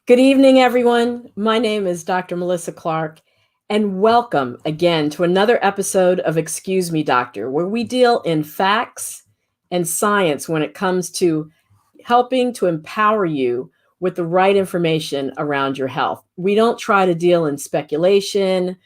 Good evening, everyone. My name is Dr. Melissa Clarke, and welcome again to another episode of Excuse Me, Doctor, where we deal in facts and science when it comes to helping to empower you with the right information around your health. We don't try to deal in speculation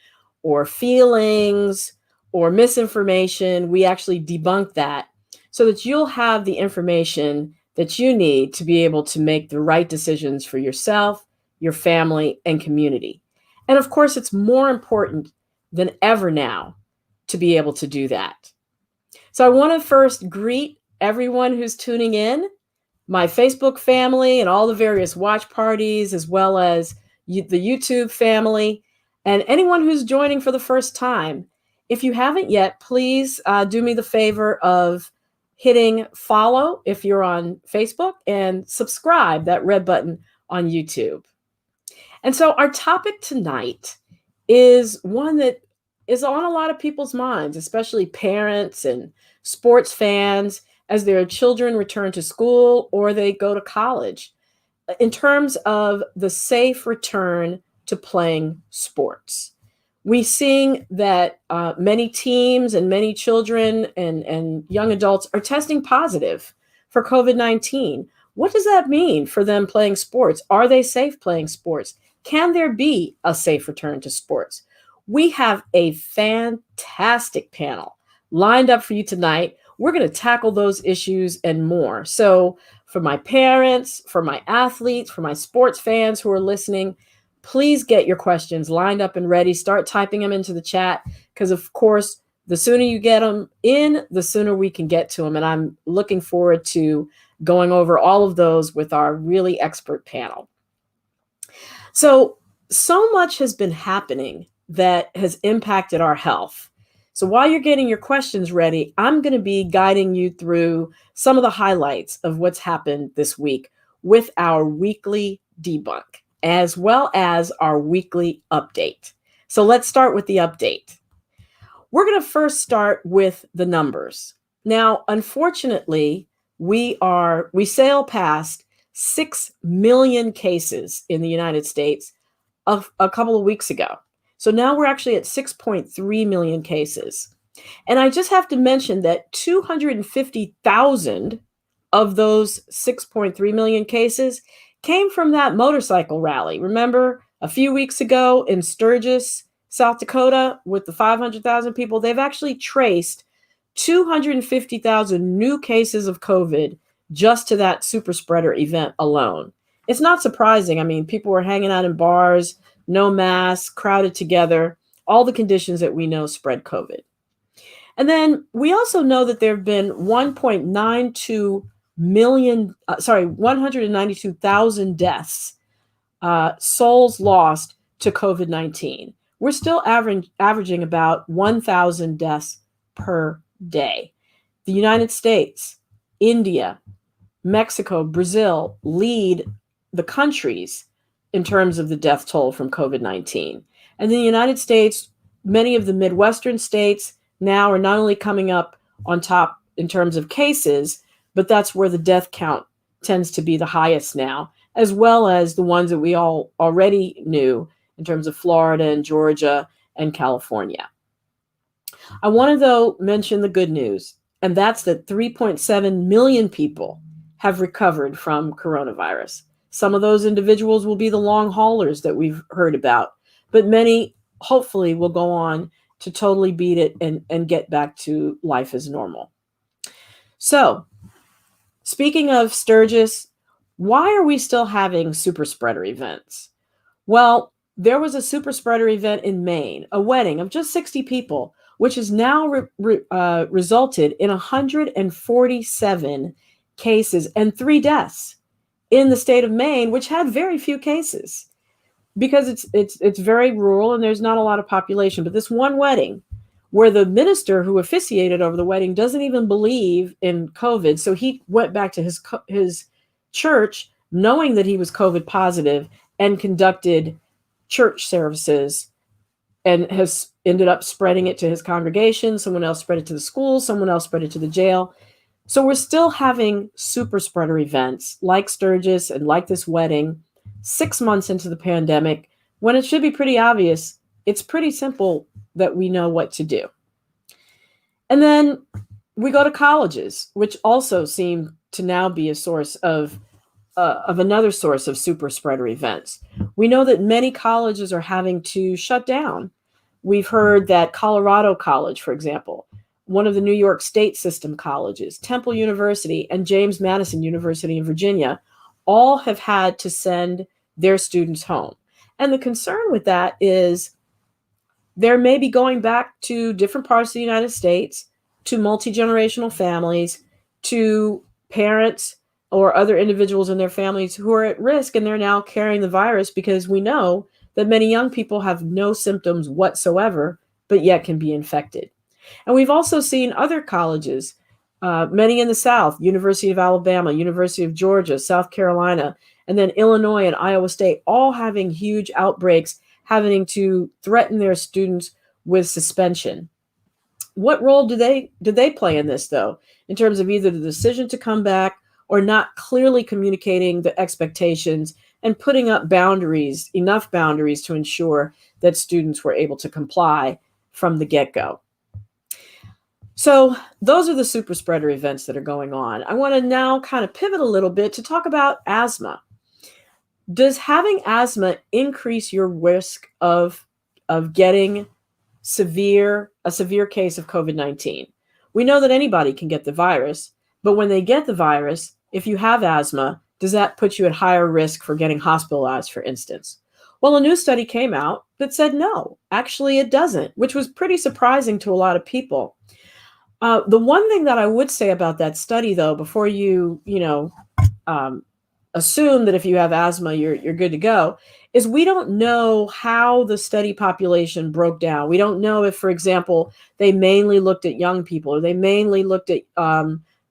or feelings or misinformation. We actually debunk that so that you'll have the information that you need to be able to make the right decisions for yourself, your family, and community. And of course, it's more important than ever now to be able to do that. So I want to first greet everyone who's tuning in, my Facebook family and all the various watch parties, as well as the YouTube family, and anyone who's joining for the first time. If you haven't yet, please do me the favor of hitting follow if you're on Facebook and subscribe, that red button on YouTube. And so our topic tonight is one that is on a lot of people's minds, especially parents and sports fans as their children return to school or they go to college, in terms of the safe return to playing sports. We see that many teams and many children and young adults are testing positive for COVID-19. What does that mean for them playing sports? Are they safe playing sports? Can there be a safe return to sports? We have a fantastic panel lined up for you tonight. We're going to tackle those issues and more. So for my parents, for my athletes, for my sports fans who are listening, please get your questions lined up and ready. Start typing them into the chat because, of course, the sooner you get them in, the sooner we can get to them. And I'm looking forward to going over all of those with our really expert panel. So much has been happening that has impacted our health. So while you're getting your questions ready, I'm going to be guiding you through some of the highlights of what's happened this week with our weekly debunk, as well as our weekly update. So let's start with the update. We're going to first start with the numbers. Now, unfortunately, we sail past 6 million cases in the United States a couple of weeks ago. So now we're actually at 6.3 million cases. And I just have to mention that 250,000 of those 6.3 million cases came from that motorcycle rally. Remember a few weeks ago in Sturgis, South Dakota, with the 500,000 people, they've actually traced 250,000 new cases of COVID just to that super spreader event alone. It's not surprising. I mean, people were hanging out in bars, no masks, crowded together, all the conditions that we know spread COVID. And then we also know that there have been 192,000 deaths, souls lost to COVID-19. We're still averaging about 1,000 deaths per day. The United States, India, Mexico, Brazil lead the countries in terms of the death toll from COVID-19. And in the United States, many of the Midwestern states now are not only coming up on top in terms of cases, but that's where the death count tends to be the highest now, as well as the ones that we all already knew in terms of Florida and Georgia and California. I want to, though, mention the good news, and that's that 3.7 million people have recovered from coronavirus. Some of those individuals will be the long haulers that we've heard about, but many hopefully will go on to totally beat it and get back to life as normal. So, speaking of Sturgis, why are we still having super spreader events? Well, there was a super spreader event in Maine, a wedding of just 60 people, which has now resulted in 147 cases and 3 deaths in the state of Maine, which had very few cases because it's very rural and there's not a lot of population. But this one wedding where the minister who officiated over the wedding doesn't even believe in COVID, so he went back to his church knowing that he was COVID positive and conducted church services and has ended up spreading it to his congregation. Someone else spread it to the school. Someone else spread it to the jail. So we're still having super spreader events like Sturgis and like this wedding 6 months into the pandemic, when it should be pretty obvious, it's pretty simple that we know what to do. And then we go to colleges, which also seem to now be a source of another source of super spreader events. We know that many colleges are having to shut down. We've heard that Colorado College, for example, one of the New York State system colleges, Temple University, and James Madison University in Virginia, all have had to send their students home. And the concern with that is they're maybe going back to different parts of the United States, to multi-generational families, to parents or other individuals in their families who are at risk, and they're now carrying the virus because we know that many young people have no symptoms whatsoever, but yet can be infected. And we've also seen other colleges, many in the South, University of Alabama, University of Georgia, South Carolina, and then Illinois and Iowa State, all having huge outbreaks, having to threaten their students with suspension. What role do they play in this, though, in terms of either the decision to come back or not clearly communicating the expectations and putting up boundaries, enough boundaries to ensure that students were able to comply from the get-go? So those are the super spreader events that are going on. I want to now kind of pivot a little bit to talk about asthma. Does having asthma increase your risk of getting a severe case of COVID-19? We know that anybody can get the virus, but when they get the virus, if you have asthma, does that put you at higher risk for getting hospitalized, for instance? Well, a new study came out that said no, actually it doesn't, which was pretty surprising to a lot of people. The one thing that I would say about that study, though, before you assume that if you have asthma, you're good to go, is we don't know how the study population broke down. We don't know if, for example, they mainly looked at young people, or they mainly looked at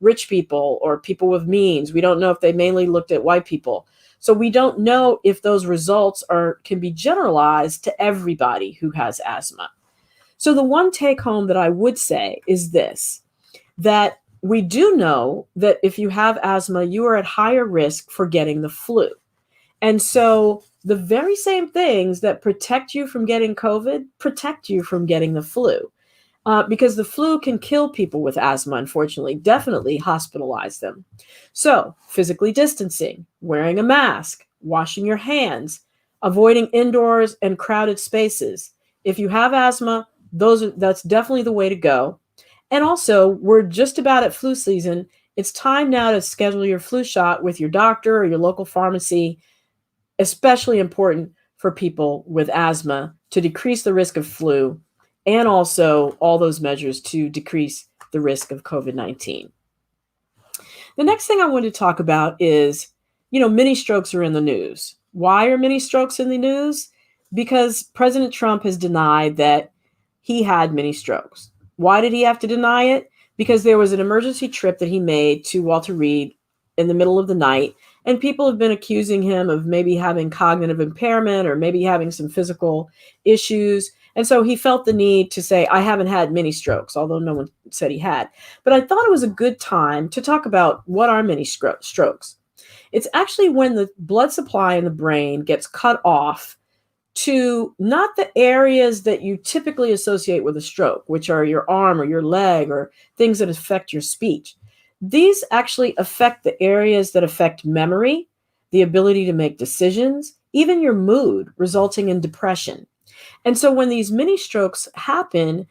rich people or people with means. We don't know if they mainly looked at white people. So we don't know if those results can be generalized to everybody who has asthma. So the one take home that I would say is this, that we do know that if you have asthma, you are at higher risk for getting the flu. And so the very same things that protect you from getting COVID protect you from getting the flu. Because the flu can kill people with asthma, unfortunately, definitely hospitalize them. So physically distancing, wearing a mask, washing your hands, avoiding indoors and crowded spaces. If you have asthma, that's definitely the way to go. And also, we're just about at flu season. It's time now to schedule your flu shot with your doctor or your local pharmacy, especially important for people with asthma to decrease the risk of flu, and also all those measures to decrease the risk of COVID-19. The next thing I want to talk about is, mini strokes are in the news. Why are mini strokes in the news? Because President Trump has denied that he had mini strokes. Why did he have to deny it? Because there was an emergency trip that he made to Walter Reed in the middle of the night, and people have been accusing him of maybe having cognitive impairment or maybe having some physical issues. And so he felt the need to say, I haven't had mini strokes, although no one said he had. But I thought it was a good time to talk about what are mini strokes. It's actually when the blood supply in the brain gets cut off to not the areas that you typically associate with a stroke, which are your arm or your leg or things that affect your speech. These actually affect the areas that affect memory, the ability to make decisions, even your mood, resulting in depression. And so when these mini strokes happen,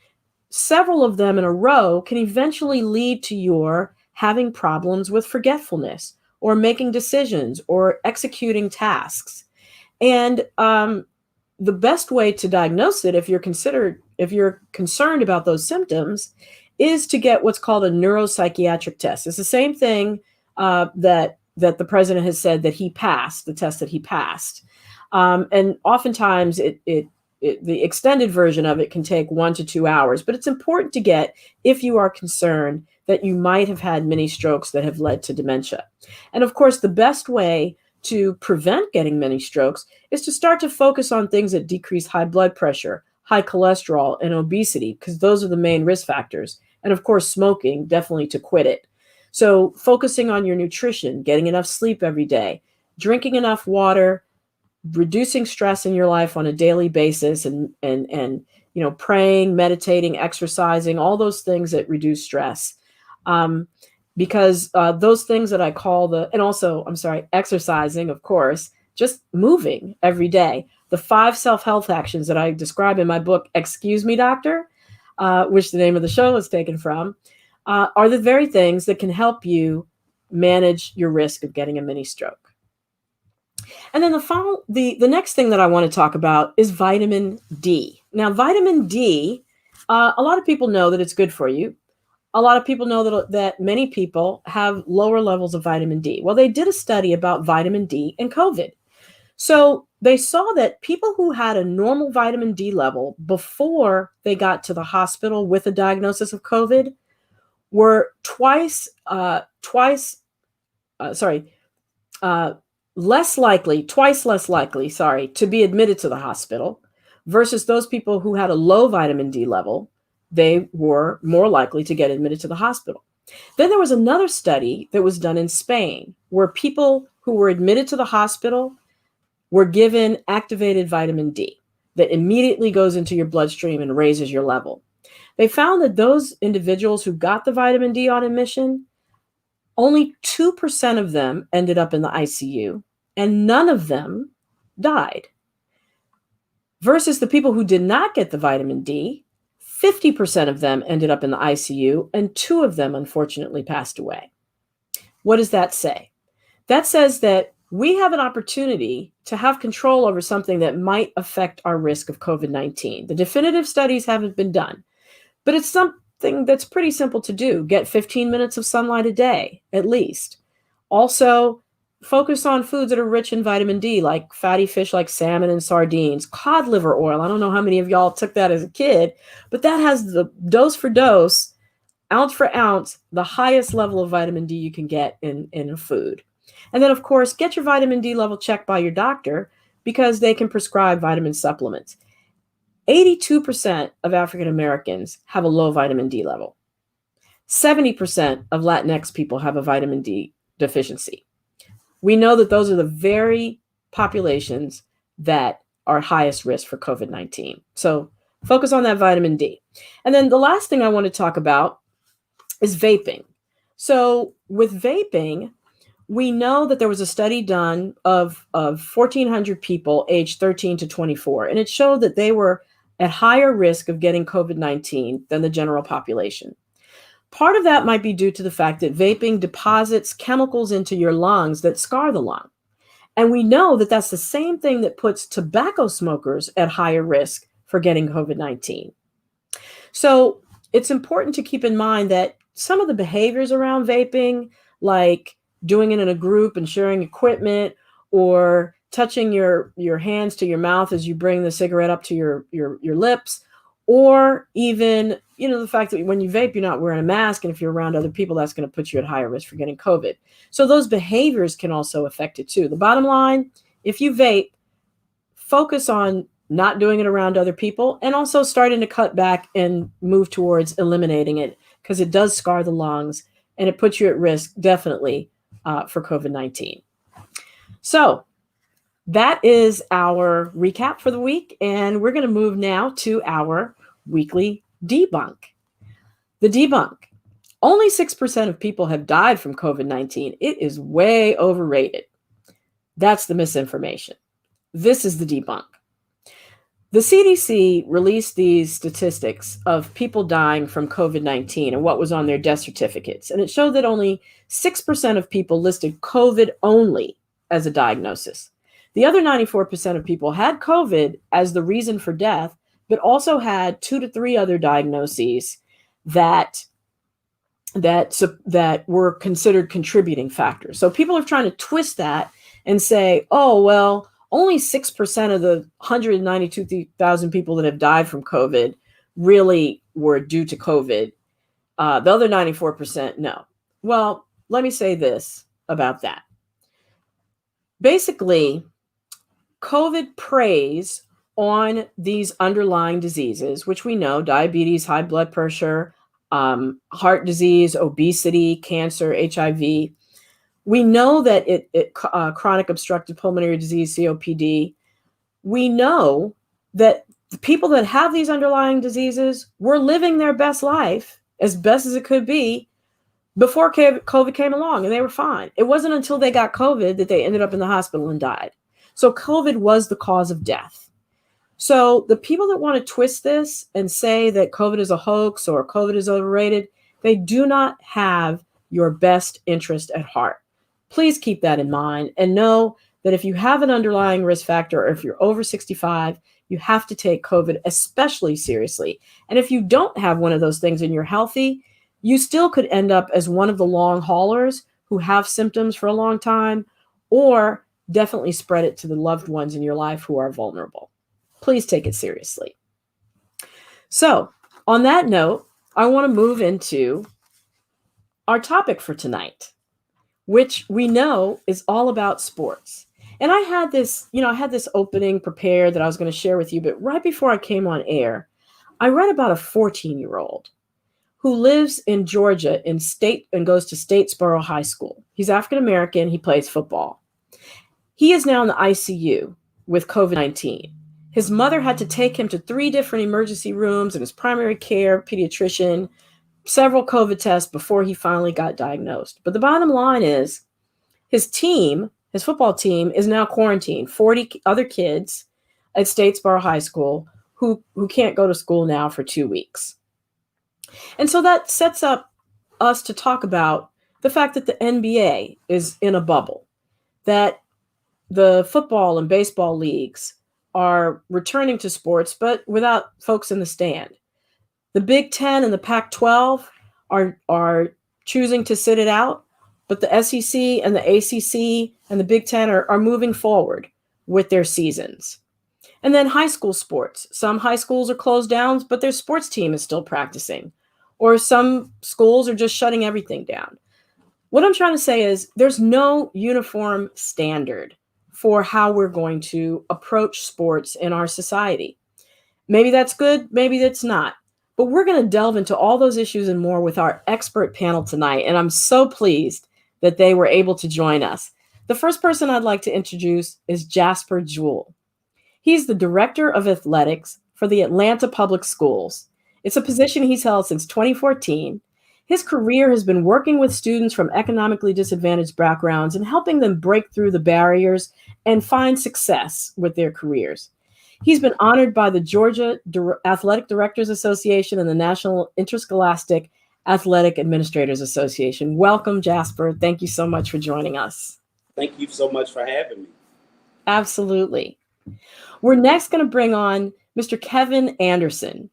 several of them in a row can eventually lead to your having problems with forgetfulness or making decisions or executing tasks. And the best way to diagnose it, if you're concerned about those symptoms, is to get what's called a neuropsychiatric test. It's the same thing that the president has said that he passed, the test that he passed. And oftentimes the extended version of it can take 1 to 2 hours, but it's important to get if you are concerned that you might have had mini strokes that have led to dementia. And of course, the best way to prevent getting mini strokes is to start to focus on things that decrease high blood pressure, high cholesterol, and obesity, because those are the main risk factors. And of course, smoking, definitely to quit it. So focusing on your nutrition, getting enough sleep every day, drinking enough water, reducing stress in your life on a daily basis, and praying, meditating, exercising, all those things that reduce stress. Because those things that I call exercising, of course, just moving every day. The 5 self-health actions that I describe in my book, Excuse Me, Doctor, which the name of the show is taken from, are the very things that can help you manage your risk of getting a mini stroke. And then the next thing that I want to talk about is vitamin D. Now, vitamin D, a lot of people know that it's good for you. A lot of people know that many people have lower levels of vitamin D. Well, they did a study about vitamin D and COVID. So they saw that people who had a normal vitamin D level before they got to the hospital with a diagnosis of COVID were twice less likely to be admitted to the hospital versus those people who had a low vitamin D level. They were more likely to get admitted to the hospital. Then there was another study that was done in Spain where people who were admitted to the hospital were given activated vitamin D that immediately goes into your bloodstream and raises your level. They found that those individuals who got the vitamin D on admission, only 2% of them ended up in the ICU, and none of them died. Versus the people who did not get the vitamin D, 50% of them ended up in the ICU, and 2 of them, unfortunately, passed away. What does that say? That says that we have an opportunity to have control over something that might affect our risk of COVID-19. The definitive studies haven't been done, but it's something that's pretty simple to do. Get 15 minutes of sunlight a day, at least. Also, focus on foods that are rich in vitamin D, like fatty fish like salmon and sardines, cod liver oil. I don't know how many of y'all took that as a kid, but that has the dose for dose, ounce for ounce, the highest level of vitamin D you can get in a food. And then, of course, get your vitamin D level checked by your doctor because they can prescribe vitamin supplements. 82% of African Americans have a low vitamin D level. 70% of Latinx people have a vitamin D deficiency. We know that those are the very populations that are highest risk for COVID-19. So focus on that vitamin D. And then the last thing I want to talk about is vaping. So with vaping, we know that there was a study done of 1,400 people aged 13 to 24, and it showed that they were at higher risk of getting COVID-19 than the general population. Part of that might be due to the fact that vaping deposits chemicals into your lungs that scar the lung. And we know that that's the same thing that puts tobacco smokers at higher risk for getting COVID-19. So it's important to keep in mind that some of the behaviors around vaping, like doing it in a group and sharing equipment, or touching your hands to your mouth as you bring the cigarette up to your lips, or even, the fact that when you vape, you're not wearing a mask. And if you're around other people, that's going to put you at higher risk for getting COVID. So those behaviors can also affect it too. The bottom line, if you vape, focus on not doing it around other people and also starting to cut back and move towards eliminating it, because it does scar the lungs and it puts you at risk definitely for COVID-19. So that is our recap for the week. And we're going to move now to our weekly debunk. The debunk. Only 6% of people have died from COVID-19. It is way overrated. That's the misinformation. This is the debunk. The CDC released these statistics of people dying from COVID-19 and what was on their death certificates. And it showed that only 6% of people listed COVID only as a diagnosis. The other 94% of people had COVID as the reason for death, but also had 2 to 3 other diagnoses that were considered contributing factors. So people are trying to twist that and say, oh, well, only 6% of the 192,000 people that have died from COVID really were due to COVID. The other 94%, no. Well, let me say this about that. Basically, COVID preys on these underlying diseases, which we know: diabetes, high blood pressure, heart disease, obesity, cancer, HIV, We know that chronic obstructive pulmonary disease, COPD, we know that the people that have these underlying diseases were living their best life as best as it could be before COVID came along, and they were fine. It wasn't until they got COVID that they ended up in the hospital and died. So COVID was the cause of death. So the people that want to twist this and say that COVID is a hoax or COVID is overrated, they do not have your best interest at heart. Please keep that in mind and know that if you have an underlying risk factor or if you're over 65, you have to take COVID especially seriously. And if you don't have one of those things and you're healthy, you still could end up as one of the long haulers who have symptoms for a long time, or definitely spread it to the loved ones in your life who are vulnerable. Please take it seriously. So on that note, I want to move into our topic for tonight, which we know is all about sports. And I had this opening prepared that I was going to share with you, but right before I came on air, I read about a 14-year-old who lives in Georgia and goes to Statesboro High School. He's African-American. He plays football. He is now in the ICU with COVID-19. His mother had to take him to 3 different emergency rooms and his primary care pediatrician, several COVID tests before he finally got diagnosed. But the bottom line is his football team is now quarantined, 40 other kids at Statesboro High School who can't go to school now for 2 weeks. And so that sets up us to talk about the fact that the NBA is in a bubble, that the football and baseball leagues are returning to sports, but without folks in the stand. The Big Ten and the Pac-12 are choosing to sit it out, but the SEC and the ACC and the Big Ten are moving forward with their seasons. And then high school sports. Some high schools are closed down, but their sports team is still practicing. Or some schools are just shutting everything down. What I'm trying to say is there's no uniform standard for how we're going to approach sports in our society. Maybe that's good, maybe that's not. But we're going to delve into all those issues and more with our expert panel tonight. And I'm so pleased that they were able to join us. The first person I'd like to introduce is Jasper Jewell. He's the Director of Athletics for the Atlanta Public Schools. It's a position he's held since 2014. His career has been working with students from economically disadvantaged backgrounds and helping them break through the barriers and find success with their careers. He's been honored by the Georgia Athletic Directors Association and the National Interscholastic Athletic Administrators Association. Welcome, Jasper. Thank you so much for joining us. Thank you so much for having me. Absolutely. We're next going to bring on Mr. Kevin Anderson.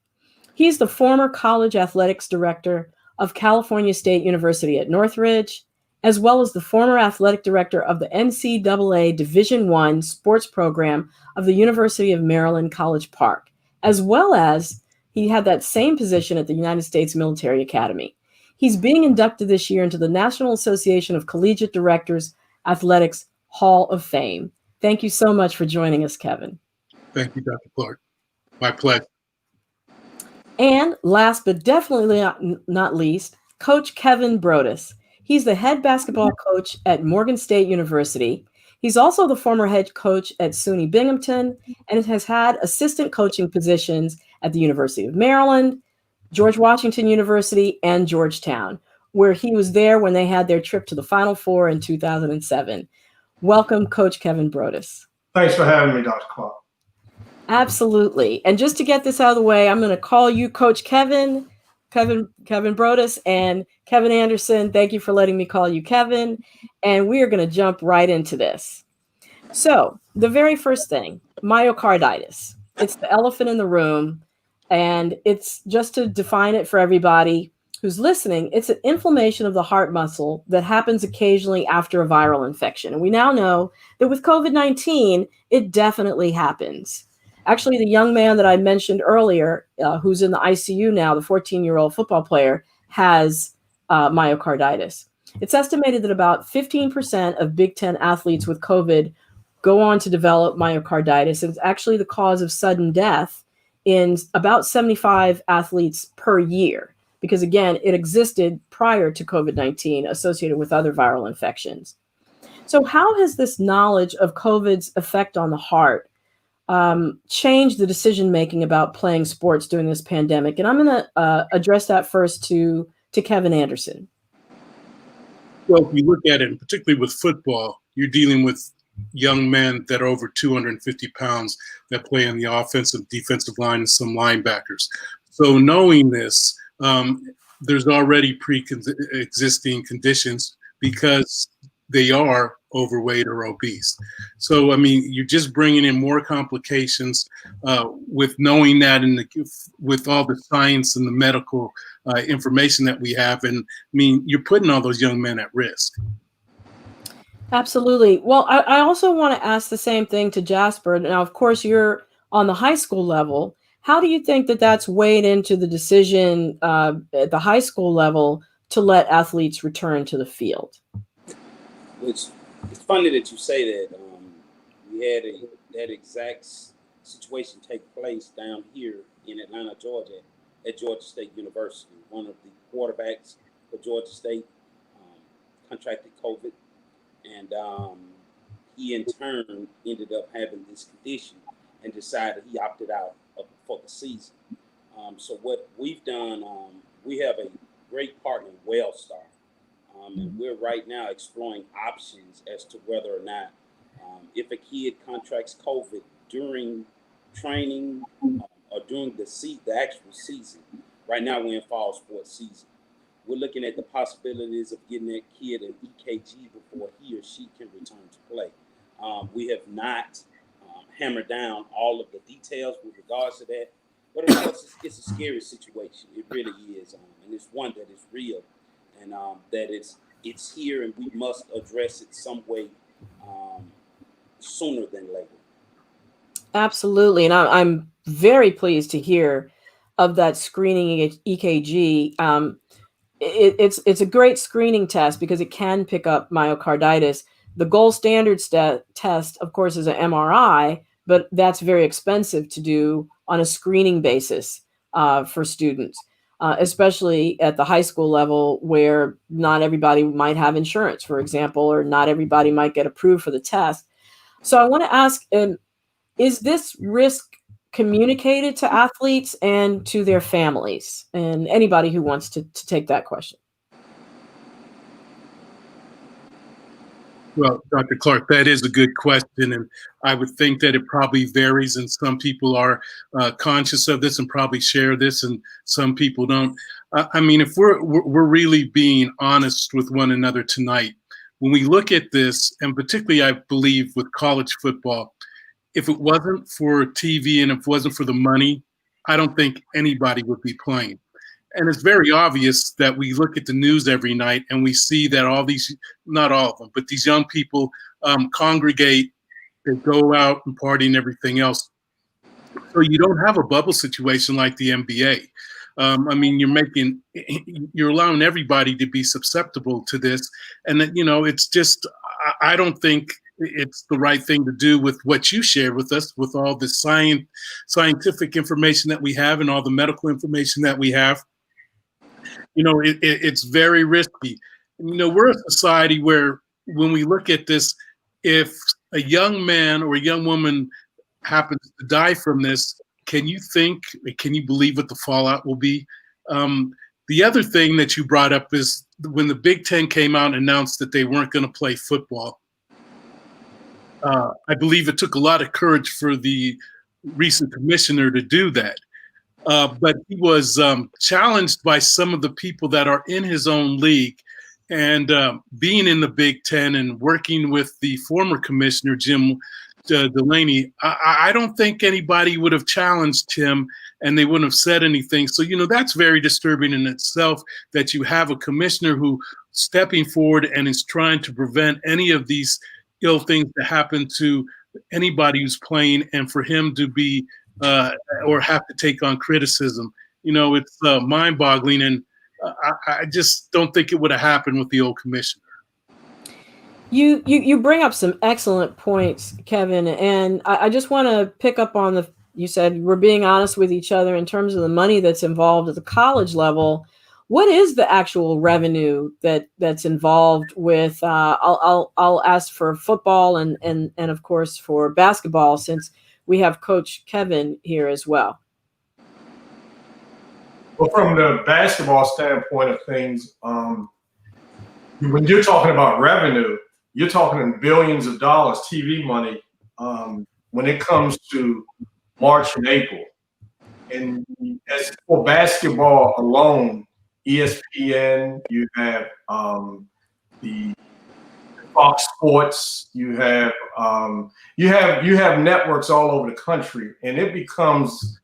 He's the former college athletics director of California State University at Northridge, as well as the former athletic director of the NCAA Division I sports program of the University of Maryland, College Park, as well as he had that same position at the United States Military Academy. He's being inducted this year into the National Association of Collegiate Directors Athletics Hall of Fame. Thank you so much for joining us, Kevin. Thank you, Dr. Clarke. My pleasure. And last but definitely not least, Coach Kevin Broadus. He's the head basketball coach at Morgan State University. He's also the former head coach at SUNY Binghamton and has had assistant coaching positions at the University of Maryland, George Washington University, and Georgetown, where he was there when they had their trip to the Final Four in 2007. Welcome, Coach Kevin Broadus. Thanks for having me, Dr. Clarke. Absolutely. And just to get this out of the way, I'm going to call you Coach Kevin Broadus, and Kevin Anderson. Thank you for letting me call you Kevin. And we are going to jump right into this. So the very first thing, myocarditis. It's the elephant in the room. And it's just to define it for everybody who's listening, it's an inflammation of the heart muscle that happens occasionally after a viral infection. And we now know that with COVID-19, it definitely happens. Actually, the young man that I mentioned earlier, who's in the ICU now, the 14-year-old football player, has myocarditis. It's estimated that about 15% of Big Ten athletes with COVID go on to develop myocarditis. And it's actually the cause of sudden death in about 75 athletes per year, because again, it existed prior to COVID-19 associated with other viral infections. So how has this knowledge of COVID's effect on the heart changed the decision making about playing sports during this pandemic? And I'm going to address that first to Kevin Anderson. Well, if you look at it, and particularly with football, you're dealing with young men that are over 250 pounds that play in the offensive, defensive line, and some linebackers. So knowing this, there's already pre-existing conditions because they are overweight or obese. So, I mean, you're just bringing in more complications with knowing that with all the science and the medical information that we have. And I mean, you're putting all those young men at risk. Absolutely. Well, I also want to ask the same thing to Jasper. Now, of course, you're on the high school level. How do you think that that's weighed into the decision at the high school level to let athletes return to the field? It's funny that you say that. We had that exact situation take place down here in Atlanta, Georgia, at Georgia State University. One of the quarterbacks for Georgia State contracted COVID, and he in turn ended up having this condition and decided he opted out for the season. So what we've done, we have a great partner, Wellstar. And we're right now exploring options as to whether or not if a kid contracts COVID during training or during the actual season. Right now we're in fall sports season. We're looking at the possibilities of getting that kid an EKG before he or she can return to play. We have not hammered down all of the details with regards to that, but of course it's a scary situation. It really is, and it's one that is real. And that it's here, and we must address it some way sooner than later. Absolutely, and I'm very pleased to hear of that screening EKG. It's a great screening test because it can pick up myocarditis. The gold standard test, of course, is an MRI, but that's very expensive to do on a screening basis for students. Especially at the high school level where not everybody might have insurance, for example, or not everybody might get approved for the test. So I want to ask, is this risk communicated to athletes and to their families? And anybody who wants to take that question. Well, Dr. Clarke, that is a good question, and I would think that it probably varies, and some people are conscious of this and probably share this, and some people don't. I mean, if we're really being honest with one another tonight, when we look at this, and particularly I believe with college football, if it wasn't for TV and if it wasn't for the money, I don't think anybody would be playing. And it's very obvious that we look at the news every night and we see that all these, not all of them, but these young people congregate, they go out and party and everything else. So you don't have a bubble situation like the NBA. I mean, you're allowing everybody to be susceptible to this. And that, it's just, I don't think it's the right thing to do with what you shared with us, with all the scientific information that we have and all the medical information that we have. It's very risky. We're a society where when we look at this, if a young man or a young woman happens to die from this, can you believe what the fallout will be? The other thing that you brought up is when the Big Ten came out and announced that they weren't going to play football. I believe it took a lot of courage for the recent commissioner to do that. But he was challenged by some of the people that are in his own league, and being in the Big Ten and working with the former commissioner, Jim Delaney, I don't think anybody would have challenged him and they wouldn't have said anything. So, that's very disturbing in itself, that you have a commissioner who stepping forward and is trying to prevent any of these ill things to happen to anybody who's playing, and for him to be or have to take on criticism. It's mind-boggling, and I just don't think it would have happened with the old commissioner. You bring up some excellent points, Kevin, and I just want to pick up on you said we're being honest with each other in terms of the money that's involved at the college level. what is the actual revenue that's involved with? I'll ask for football and of course for basketball, since we have Coach Kevin here as well. Well, from the basketball standpoint of things, when you're talking about revenue, you're talking in billions of dollars TV money when it comes to March and April. And as for basketball alone, ESPN, you have the Fox Sports, you have networks all over the country, and it becomes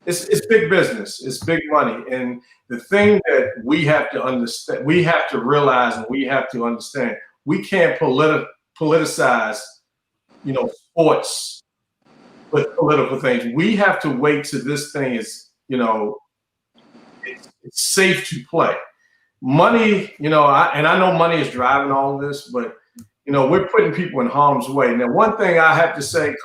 it's big business, it's big money. And the thing that we have to understand, we have to realize, and we have to understand, we can't politicize, sports with political things. We have to wait till this thing is, it's safe to play. Money, I know money is driving all of this, but we're putting people in harm's way. Now, one thing I have to say,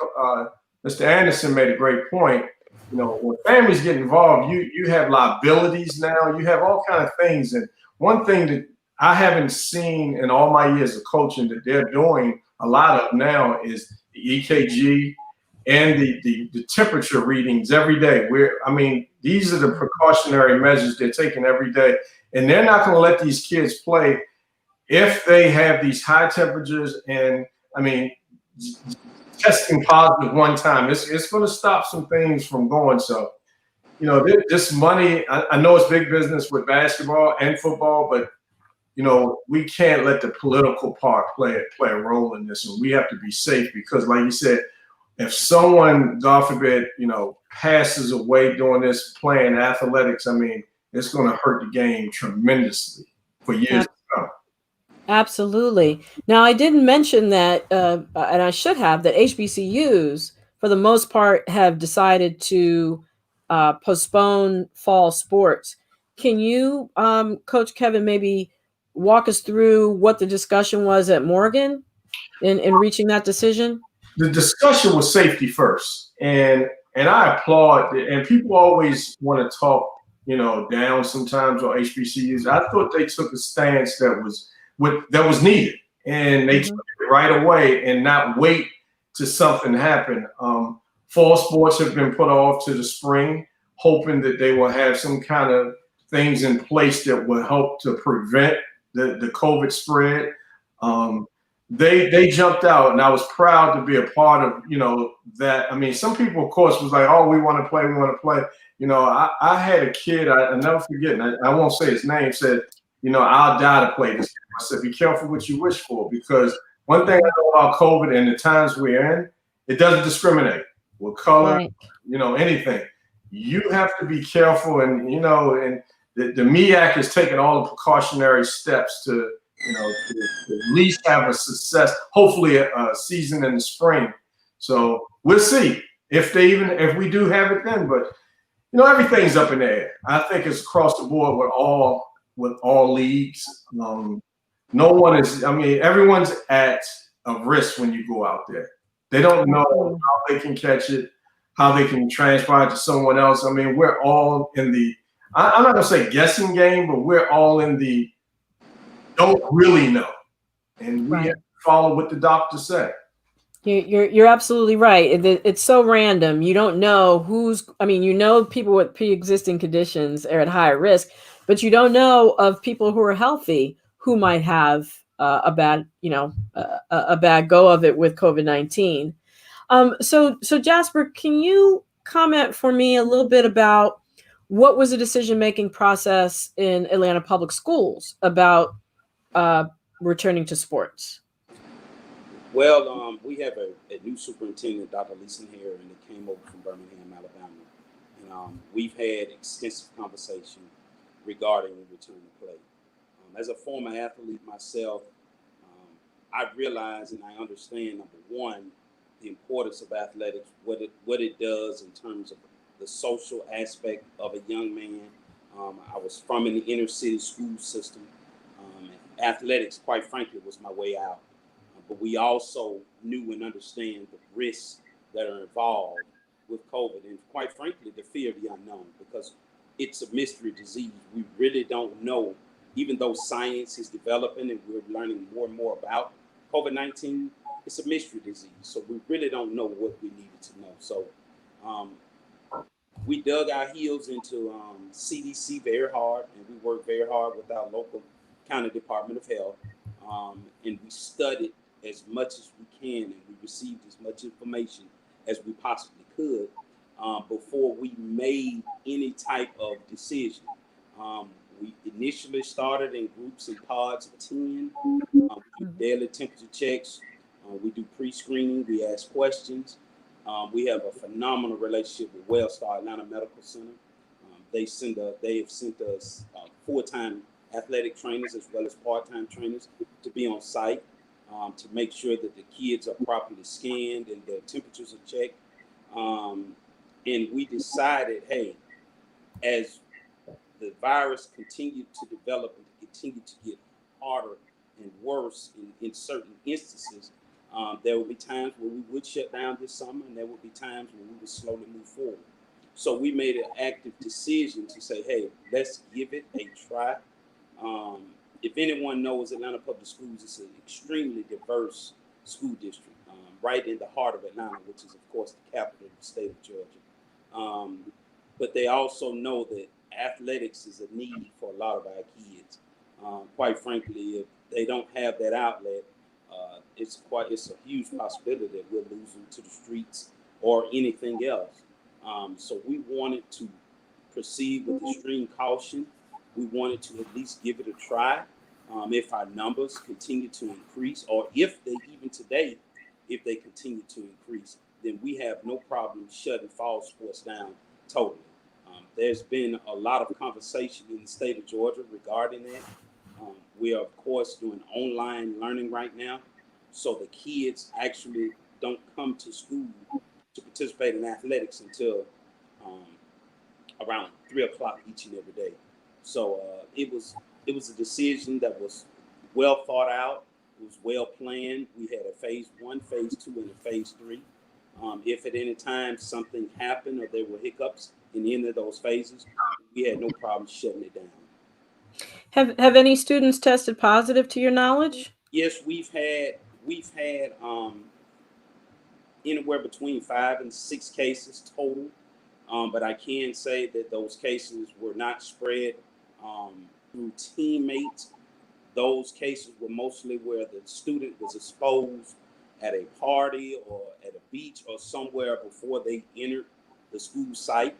Mr. Anderson made a great point. When families get involved, you have liabilities now. You have all kind of things. And one thing that I haven't seen in all my years of coaching that they're doing a lot of now is the EKG and the temperature readings every day. These are the precautionary measures they're taking every day. And they're not going to let these kids play if they have these high temperatures. And testing positive one time, it's going to stop some things from going. So, this money, I know it's big business with basketball and football, but we can't let the political part play a role in this, and we have to be safe because, like you said, if someone, God forbid, passes away doing this, playing athletics, it's going to hurt the game tremendously for years to come. Absolutely. Now, I didn't mention that, and I should have, that HBCUs, for the most part, have decided to postpone fall sports. Can you, Coach Kevin, maybe walk us through what the discussion was at Morgan in reaching that decision? The discussion was safety first, and I applaud it. And people always want to talk, down sometimes on HBCUs. I thought they took a stance that was needed, and they took it right away and not wait till something happened. Fall sports have been put off to the spring, hoping that they will have some kind of things in place that will help to prevent the COVID spread. They jumped out, and I was proud to be a part of, that. Some people, of course, was like, oh, we want to play. I had a kid, I never forget, and I won't say his name, said, I'll die to play this game. I said, be careful what you wish for, because one thing I know about COVID and the times we're in, it doesn't discriminate with color, right. Anything. You have to be careful, and, and the MEAC has taken all the precautionary steps to at least have a success, hopefully a season in the spring. So we'll see if we do have it then, but everything's up in the air. I think it's across the board with all leagues. No one is, everyone's at a risk when you go out there. They don't know how they can catch it, how they can transfer it to someone else. We're all in the, I'm not gonna say guessing game, but we're all in the don't really know. And we have to follow what the doctors say. You're absolutely right. It's so random. You don't know people with pre-existing conditions are at high risk, but you don't know of people who are healthy who might have a bad go of it with COVID-19. So Jasper, can you comment for me a little bit about what was the decision-making process in Atlanta Public Schools about returning to sports? Well, we have a new superintendent, Dr. Leeson here, and it came over from Birmingham, Alabama. And we've had extensive conversation regarding return to play. As a former athlete myself, I realize and I understand, number one, the importance of athletics, what it does in terms of the social aspect of a young man. I was from an inner city school system. Athletics, quite frankly, was my way out. But we also knew and understand the risks that are involved with COVID, and quite frankly, the fear of the unknown. Because it's a mystery disease. We really don't know, even though science is developing and we're learning more and more about COVID-19, it's a mystery disease. So we really don't know what we needed to know. So um, we dug our heels into CDC very hard, and we worked very hard with our local county department of health. And we studied as much as we can, and we received as much information as we possibly could before we made any type of decision. We initially started in groups and pods of 10. We do daily temperature checks. We do pre-screening. We ask questions. We have a phenomenal relationship with Wellstar Atlanta Medical Center. They have sent us full-time athletic trainers as well as part-time trainers to be on site to make sure that the kids are properly scanned and their temperatures are checked. And we decided, hey, as the virus continued to develop and continued to get harder and worse in certain instances, there would be times where we would shut down this summer, and there would be times when we would slowly move forward. So we made an active decision to say, hey, let's give it a try. If anyone knows Atlanta Public Schools, it's an extremely diverse school district, right in the heart of Atlanta, which is, of course, the capital of the state of Georgia. But they also know that athletics is a need for a lot of our kids. Quite frankly, if they don't have that outlet, it's a huge possibility that we'll lose them to the streets or anything else. So we wanted to proceed with extreme caution. We wanted to at least give it a try. If our numbers continue to increase, or if they even today, if they continue to increase, then we have no problem shutting fall sports down totally. There's been a lot of conversation in the state of Georgia regarding that. We are, of course, doing online learning right now. So the kids actually don't come to school to participate in athletics until around 3 o'clock each and every day. So it was a decision that was well thought out. It was well planned. We had a phase 1, phase 2, and a phase 3. If at any time something happened or there were hiccups in any of those phases, we had no problem shutting it down. Have any students tested positive to your knowledge? Yes, we've had anywhere between 5 and 6 cases total. But I can say that those cases were not spread through teammates. Those cases were mostly where the student was exposed at a party or at a beach or somewhere before they entered the school site,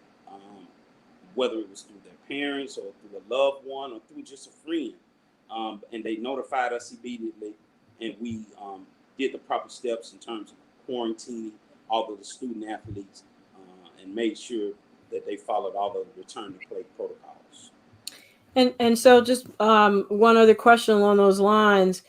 whether it was through their parents or through a loved one or through just a friend. And they notified us immediately, and we did the proper steps in terms of quarantining all of the student athletes and made sure that they followed all the return to play protocols. And so just one other question along those lines.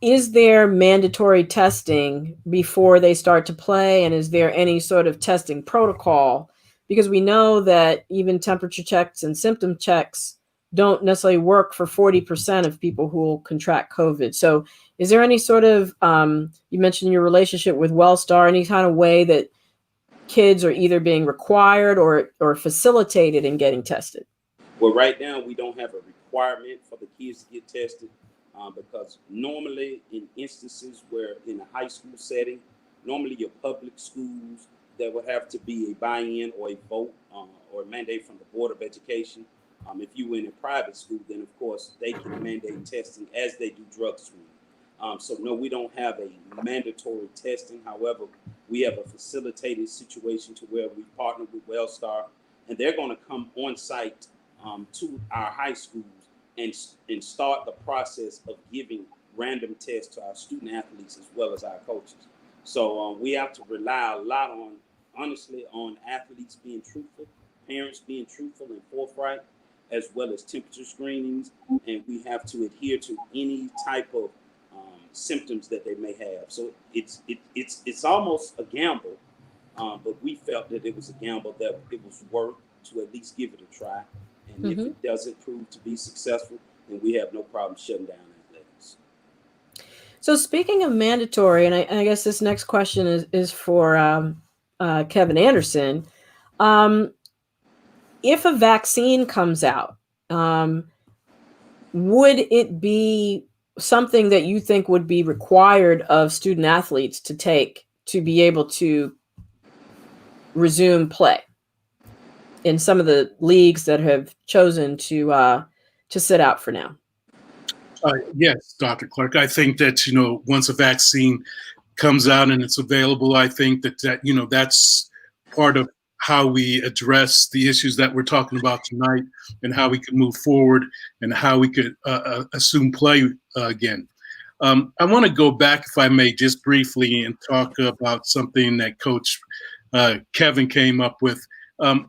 Is there mandatory testing before they start to play? And is there any sort of testing protocol? Because we know that even temperature checks and symptom checks don't necessarily work for 40% of people who will contract COVID. So is there any sort of, you mentioned your relationship with Wellstar, any kind of way that kids are either being required or facilitated in getting tested? Well, right now, we don't have a requirement for the kids to get tested because normally in instances where in a high school setting, normally your public schools, there would have to be a buy-in or a vote or a mandate from the Board of Education. If you were in a private school, then of course they can mandate testing as they do drug screening. So no, we don't have a mandatory testing. However, we have a facilitated situation to where we partner with Wellstar, and they're going to come on site to our high schools and start the process of giving random tests to our student athletes as well as our coaches. So we have to rely a lot on athletes being truthful, parents being truthful and forthright, as well as temperature screenings, and we have to adhere to any type of symptoms that they may have. So it's almost a gamble, but we felt that it was a gamble that it was worth to at least give it a try. And if it doesn't prove to be successful, then we have no problem shutting down athletics. So speaking of mandatory, and I guess this next question is for Kevin Anderson. if a vaccine comes out, would it be something that you think would be required of student athletes to take to be able to resume play in some of the leagues that have chosen to sit out for now? Yes, Dr. Clarke. I think that, once a vaccine comes out and it's available, I think that that's part of how we address the issues that we're talking about tonight, and how we can move forward, and how we could assume play again. I want to go back, if I may, just briefly and talk about something that Coach Kevin came up with.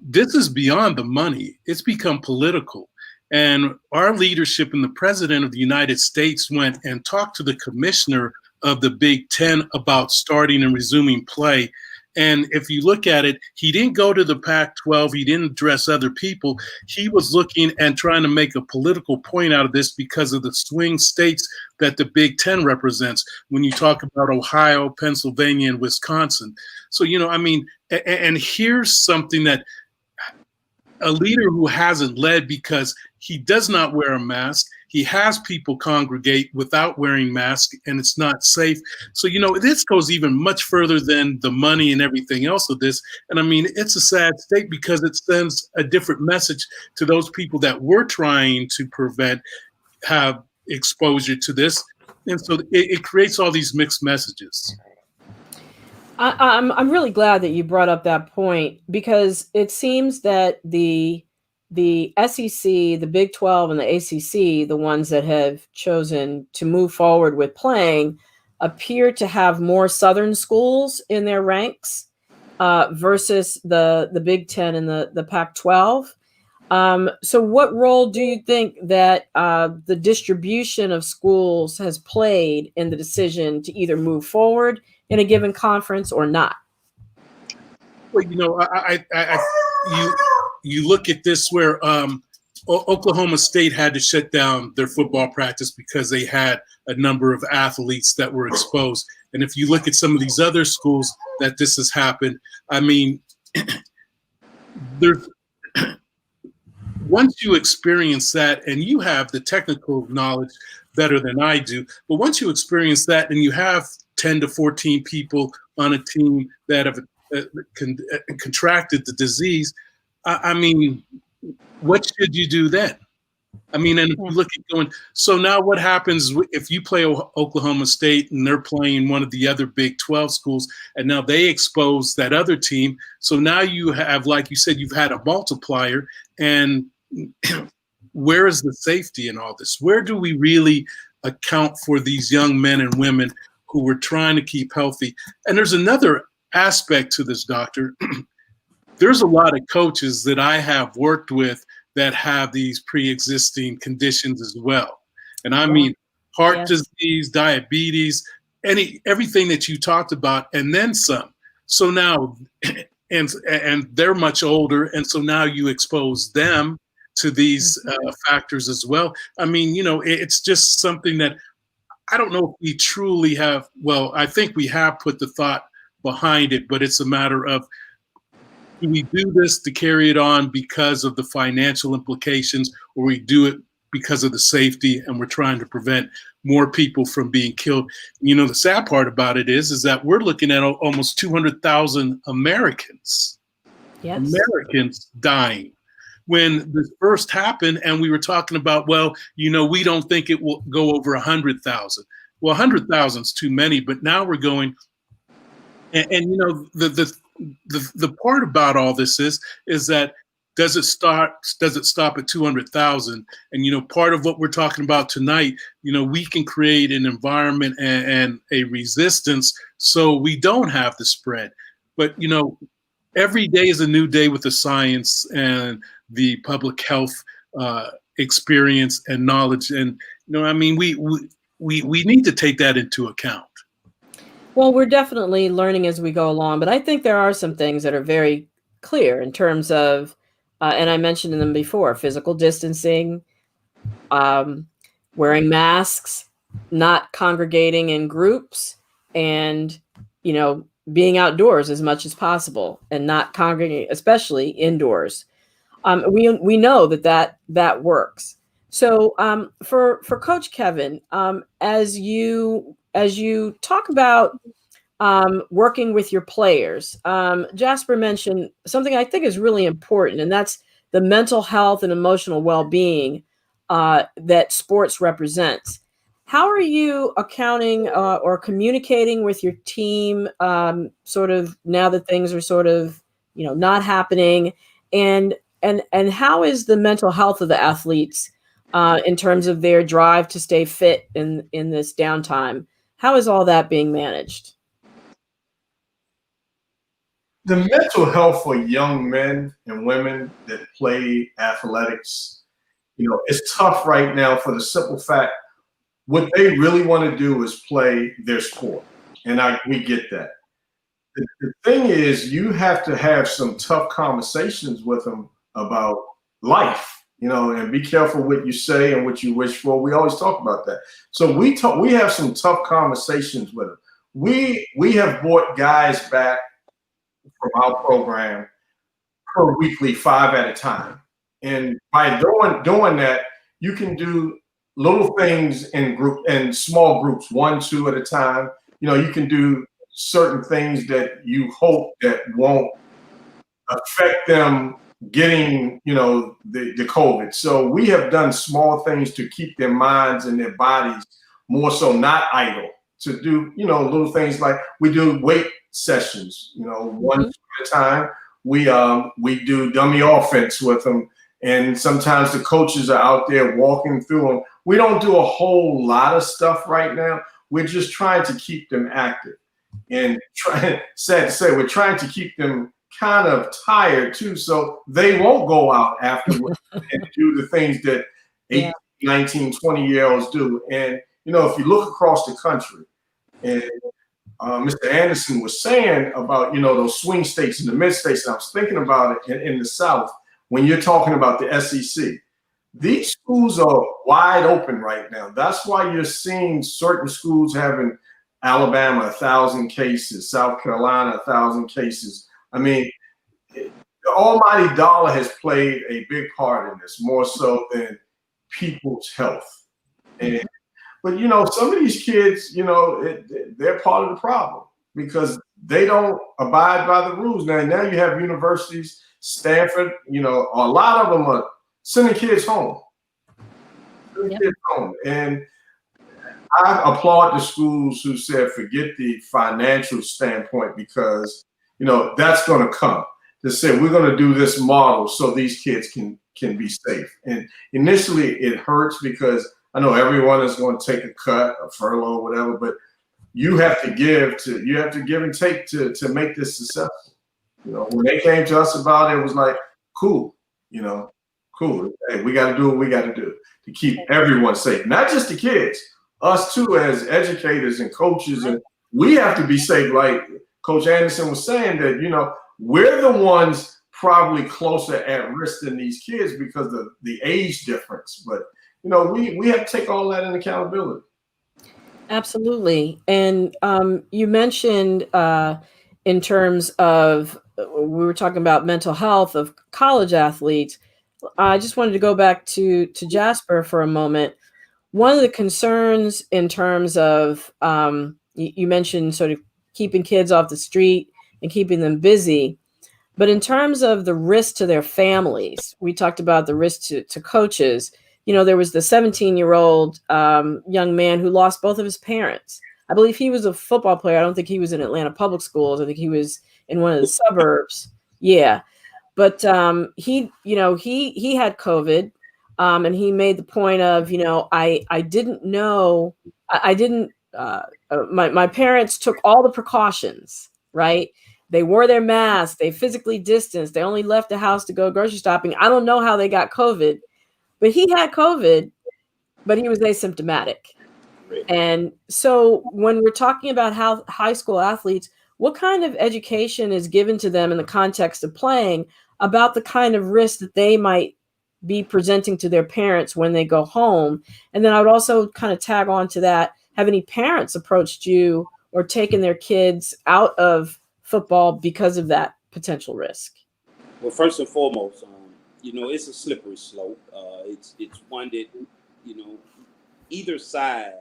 This is beyond the money. It's become political. And our leadership and the President of the United States went and talked to the commissioner of the Big Ten about starting and resuming play. And if you look at it, he didn't go to the Pac-12. He didn't address other people. He was looking and trying to make a political point out of this because of the swing states that the Big Ten represents when you talk about Ohio, Pennsylvania, and Wisconsin. So, and here's something that a leader who hasn't led because he does not wear a mask. He has people congregate without wearing masks, and it's not safe. So, this goes even much further than the money and everything else of this. And it's a sad state because it sends a different message to those people that we're trying to prevent have exposure to this. And so it creates all these mixed messages. I'm really glad that you brought up that point, because it seems that the SEC, the Big 12, and the ACC, the ones that have chosen to move forward with playing, appear to have more Southern schools in their ranks versus the Big 10 and the Pac-12. So what role do you think that the distribution of schools has played in the decision to either move forward in a given conference or not? Well, you look at this where Oklahoma State had to shut down their football practice because they had a number of athletes that were exposed. And if you look at some of these other schools that this has happened, there's once you experience that, and you have the technical knowledge better than I do, but once you experience that and you have 10 to 14 people on a team that have contracted the disease, what should you do then? And if you look at going, so now what happens if you play Oklahoma State and they're playing one of the other Big 12 schools, and now they expose that other team? So now you have, like you said, you've had a multiplier, and where is the safety in all this? Where do we really account for these young men and women who we're trying to keep healthy? And there's another aspect to this, Doctor. There's a lot of coaches that I have worked with that have these pre-existing conditions as well. And heart disease, diabetes, everything that you talked about, and then some. So now, and they're much older, and so now you expose them to these factors as well. It's just something that I don't know if we truly have. Well, I think we have put the thought behind it, but it's a matter of, do we do this to carry it on because of the financial implications, or we do it because of the safety and we're trying to prevent more people from being killed? The sad part about it is that we're looking at almost 200,000 Americans, Americans dying. When this first happened, and we were talking about, we don't think it will go over 100,000. Well, 100,000 is too many, but now we're going, the part about all this is that does it stop at 200,000? And part of what we're talking about tonight, we can create an environment and a resistance so we don't have the spread. But every day is a new day with the science and the public health experience and knowledge, and we need to take that into account. Well, we're definitely learning as we go along, but I think there are some things that are very clear in terms of, and I mentioned them before, physical distancing, wearing masks, not congregating in groups, and, being outdoors as much as possible and not congregating, especially indoors. We know that works. So for Coach Kevin, as you talk about working with your players, Jasper mentioned something I think is really important, and that's the mental health and emotional well-being that sports represents. How are you accounting or communicating with your team, sort of now that things are sort of not happening, and how is the mental health of the athletes in terms of their drive to stay fit in this downtime? How is all that being managed? The mental health for young men and women that play athletics, it's tough right now for the simple fact what they really want to do is play their sport. And we get that. The thing is, you have to have some tough conversations with them about life, and be careful what you say and what you wish for. We always talk about that. So we have some tough conversations with them. We have brought guys back from our program per weekly, 5 at a time. And by doing that, you can do little things in small groups, 1, 2 at a time. You can do certain things that you hope that won't affect them getting, the COVID. So we have done small things to keep their minds and their bodies more so not idle, to do, little things like we do weight sessions, 1 at a time. We do dummy offense with them. And sometimes the coaches are out there walking through them. We don't do a whole lot of stuff right now. We're just trying to keep them active. And sad to say, we're trying to keep them kind of tired too, so they won't go out afterwards and do the things that 18, 19, 20-year-olds do. And, if you look across the country, and Mr. Anderson was saying about, those swing states and the mid states, and I was thinking about it in the South, when you're talking about the SEC, these schools are wide open right now. That's why you're seeing certain schools having Alabama 1,000 cases, South Carolina 1,000 cases. I mean, the almighty dollar has played a big part in this, more so than people's health. But some of these kids, they're part of the problem because they don't abide by the rules. Now you have universities, Stanford, a lot of them are sending kids home. And I applaud the schools who said forget the financial standpoint because that's going to come. To say we're going to do this model so these kids can be safe. And initially it hurts because I know everyone is going to take a cut, a furlough, whatever, but you have to give and take to make this successful. When they came to us about it, it was like, cool. Cool. Hey, we got to do what we got to do to keep everyone safe, not just the kids, us too as educators and coaches, and we have to be safe. Like Coach Anderson was saying that, we're the ones probably closer at risk than these kids because of the age difference. But, we have to take all that in accountability. Absolutely. And you mentioned in terms of, we were talking about mental health of college athletes. I just wanted to go back to Jasper for a moment. One of the concerns in terms of, you mentioned sort of keeping kids off the street and keeping them busy, but in terms of the risk to their families, we talked about the risk to coaches. There was the 17-year-old young man who lost both of his parents. I believe he was a football player. I don't think he was in Atlanta public schools. I think he was in one of the suburbs. Yeah. But he had COVID, and he made the point of, I didn't know, my parents took all the precautions, right? They wore their masks, they physically distanced, they only left the house to go grocery shopping. I don't know how they got COVID, but he had COVID, but he was asymptomatic. And so when we're talking about how high school athletes, what kind of education is given to them in the context of playing about the kind of risk that they might be presenting to their parents when they go home? And then I would also kind of tag on to that. Have any parents approached you or taken their kids out of football because of that potential risk? Well, first and foremost, it's a slippery slope. It's one that, either side.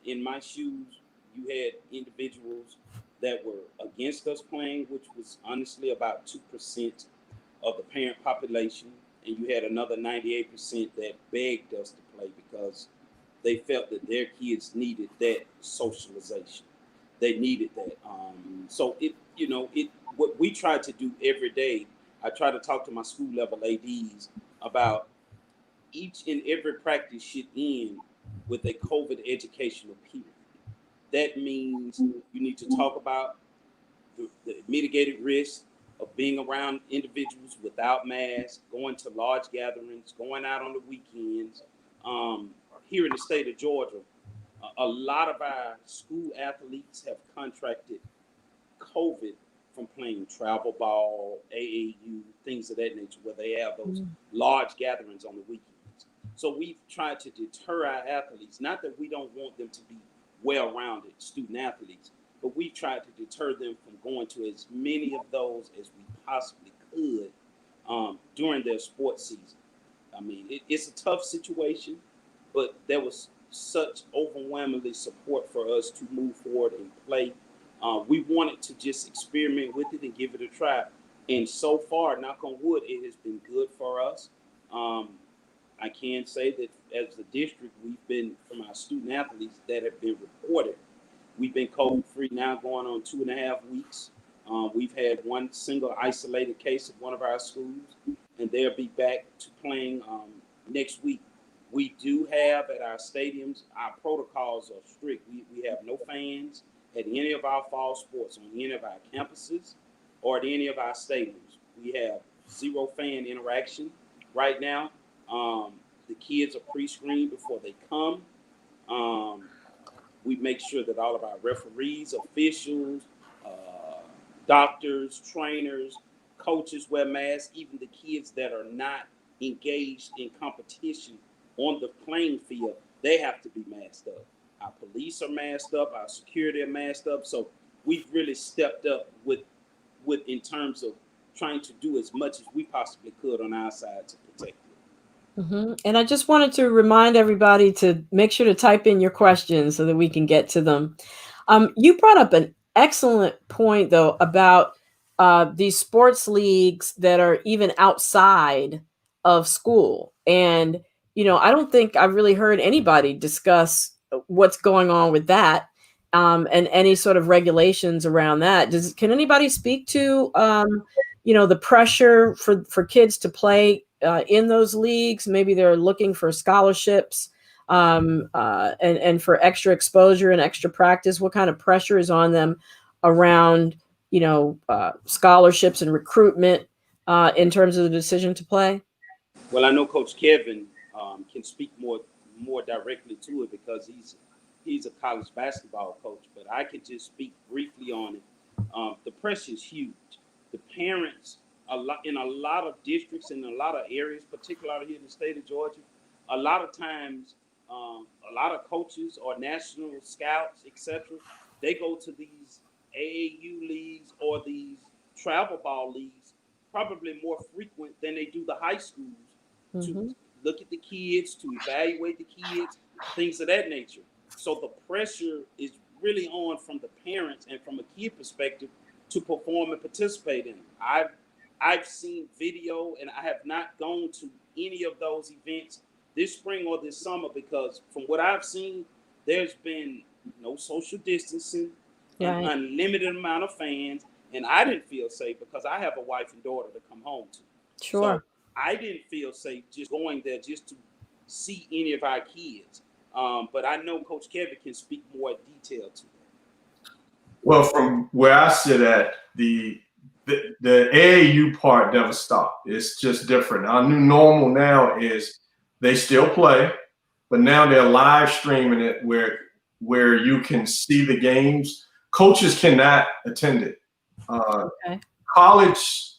In my shoes, you had individuals that were against us playing, which was honestly about 2% of the parent population, and you had another 98% that begged us to play because they felt that their kids needed that socialization. They needed that. So what we try to do every day. I try to talk to my school level ADs about each and every practice should end with a COVID educational period. That means you need to talk about the mitigated risk of being around individuals without masks, going to large gatherings, going out on the weekends. Here in the state of Georgia, a lot of our school athletes have contracted COVID from playing travel ball, AAU, things of that nature, where they have those large gatherings on the weekends. So we've tried to deter our athletes, not that we don't want them to be well-rounded student athletes, but we've tried to deter them from going to as many of those as we possibly could during their sports season. I mean, it's a tough situation, but there was such overwhelmingly support for us to move forward and play. We wanted to just experiment with it and give it a try. And so far, knock on wood, it has been good for us. I can say that as a district, we've been, from our student athletes that have been reported, we've been COVID-free now going on 2.5 weeks. We've had one single isolated case at one of our schools, and they'll be back to playing next week. We do have at our stadiums, our protocols are strict. We have no fans at any of our fall sports on any of our campuses or at any of our stadiums. We have 0 fan interaction right now. The kids are pre-screened before they come. We make sure that all of our referees, officials, doctors, trainers, coaches wear masks. Even the kids that are not engaged in competition on the playing field, they have to be masked up. Our police are masked up, our security are masked up. So we've really stepped up with in terms of trying to do as much as we possibly could on our side to protect it. And I just wanted to remind everybody to make sure to type in your questions so that we can get to them. You brought up an excellent point, though, about these sports leagues that are even outside of school. And, I don't think I've really heard anybody discuss what's going on with that and any sort of regulations around that. Can anybody speak to, the pressure for kids to play in those leagues? Maybe they're looking for scholarships and for extra exposure and extra practice. What kind of pressure is on them around, scholarships and recruitment in terms of the decision to play? Well, I know Coach Kevin can speak more directly to it because he's a college basketball coach, but I can just speak briefly on it. The pressure is huge. The parents, in a lot of districts, in a lot of areas, particularly here in the state of Georgia, a lot of times, a lot of coaches or national scouts, etc., they go to these AAU leagues or these travel ball leagues probably more frequent than they do the high schools to look at the kids, to evaluate the kids, things of that nature. So the pressure is really on from the parents and from a kid perspective to perform and participate in it. I've seen video, and I have not gone to any of those events this spring or this summer because from what I've seen, there's been no social distancing, an unlimited amount of fans, and I didn't feel safe because I have a wife and daughter to come home to. Sure. So I didn't feel safe just going there just to see any of our kids. But I know Coach Kevin can speak more detail to that. Well, from where I sit at, the AAU part never stopped. It's just different. Our new normal now is they still play, but now they're live streaming it where you can see the games. Coaches cannot attend it. College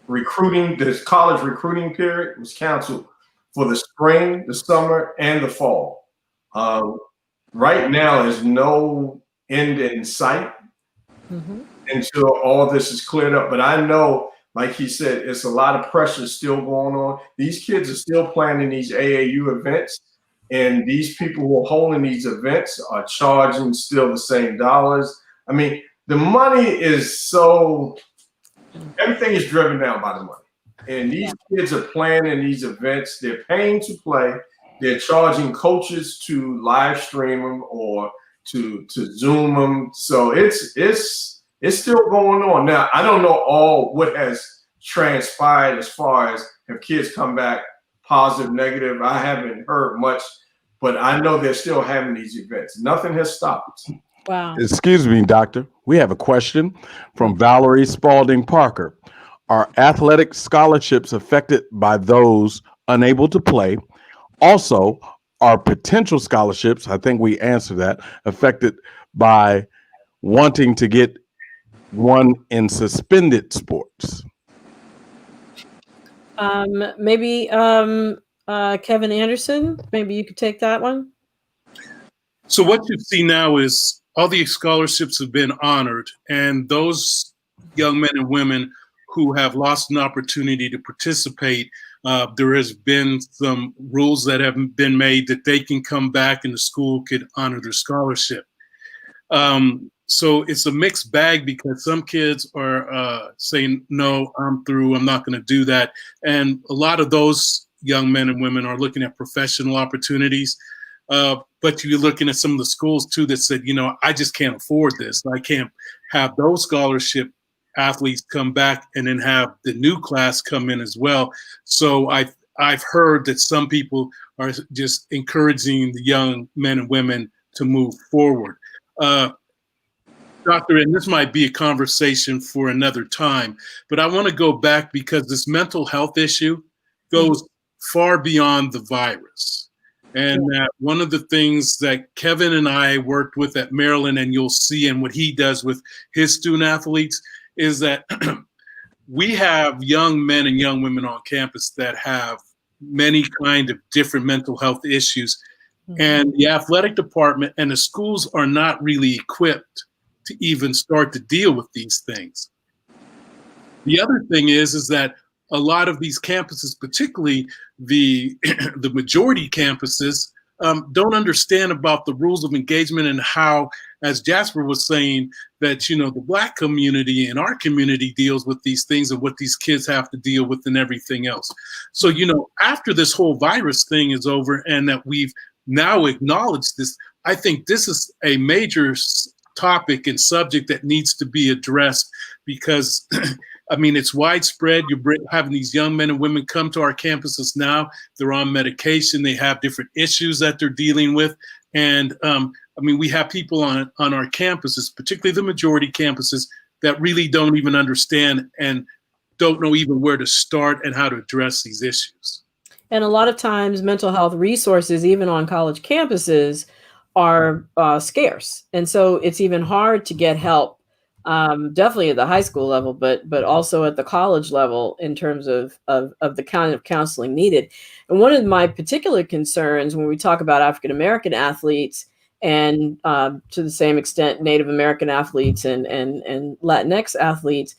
recruiting, this college recruiting period was canceled for the spring, the summer, and the fall. Right now, there's no end in sight until all this is cleared up. But I know like he said, it's a lot of pressure still going on. These kids are still planning these AAU events, and these people who are holding these events are charging still the same dollars. I mean, the money is so, everything is driven down by the money. And these kids are planning these events. They're paying to play. They're charging coaches to live stream them or to Zoom them. So it's still going on. Now, I don't know all what has transpired as far as have kids come back positive, negative. I haven't heard much, but I know they're still having these events. Nothing has stopped. Wow. Excuse me, doctor. We have a question from Valerie Spalding Parker. Are athletic scholarships affected by those unable to play? Also, are potential scholarships, I think we answered that, affected by wanting to get one in suspended sports? Maybe Kevin Anderson, maybe you could take that one. So what you see now is all the scholarships have been honored, and those young men and women who have lost an opportunity to participate, there has been some rules that have been made that they can come back and the school could honor their scholarship. So it's a mixed bag because some kids are saying, no, I'm through, I'm not going to do that. And a lot of those young men and women are looking at professional opportunities. But you're looking at some of the schools too that said, I just can't afford this. I can't have those scholarship athletes come back and then have the new class come in as well. So I've heard that some people are just encouraging the young men and women to move forward. Doctor, and this might be a conversation for another time, but I want to go back because this mental health issue goes far beyond the virus. And one of the things that Kevin and I worked with at Maryland, and you'll see in what he does with his student athletes, is that we have young men and young women on campus that have many kind of different mental health issues. And the athletic department and the schools are not really equipped to even start to deal with these things. The other thing is that a lot of these campuses, particularly the majority campuses, don't understand about the rules of engagement and how, as Jasper was saying, that, the Black community and our community deals with these things and what these kids have to deal with and everything else. So, after this whole virus thing is over and that we've now acknowledged this, I think this is a major topic and subject that needs to be addressed because it's widespread. You're having these young men and women come to our campuses now. They're on medication. They have different issues that they're dealing with. And we have people on our campuses, particularly the majority campuses, that really don't even understand and don't know even where to start and how to address these issues. And a lot of times mental health resources, even on college campuses, are scarce. And so it's even hard to get help, definitely at the high school level, but also at the college level in terms of the kind of counseling needed. And one of my particular concerns when we talk about African-American athletes and to the same extent, Native American athletes and Latinx athletes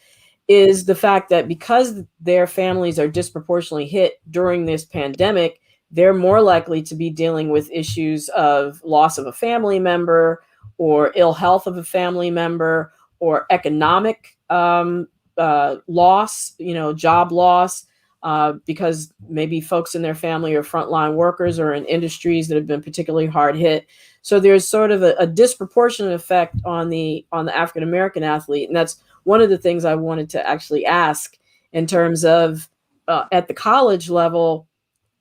is the fact that because their families are disproportionately hit during this pandemic, they're more likely to be dealing with issues of loss of a family member or ill health of a family member or economic loss, job loss, because maybe folks in their family are frontline workers or in industries that have been particularly hard hit. So there's sort of a disproportionate effect on the African-American athlete. And that's one of the things I wanted to actually ask in terms of at the college level.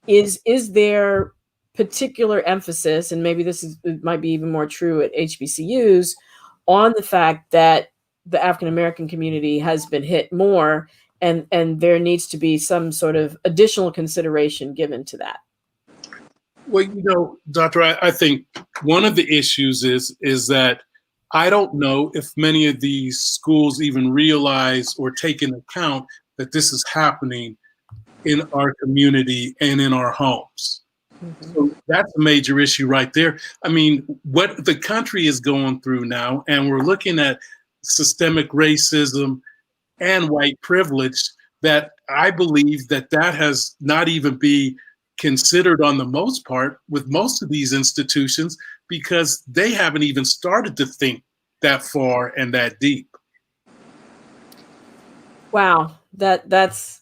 Is there particular emphasis, and maybe it might be even more true at HBCUs, on the fact that the African-American community has been hit more and there needs to be some sort of additional consideration given to that? Well, Doctor, I think one of the issues is that I don't know if many of these schools even realize or take into account that this is happening in our community and in our homes. Mm-hmm. So that's a major issue right there. What the country is going through now, and we're looking at systemic racism and white privilege. that I believe that has not even be considered on the most part with most of these institutions, because they haven't even started to think that far and that deep. Wow, that's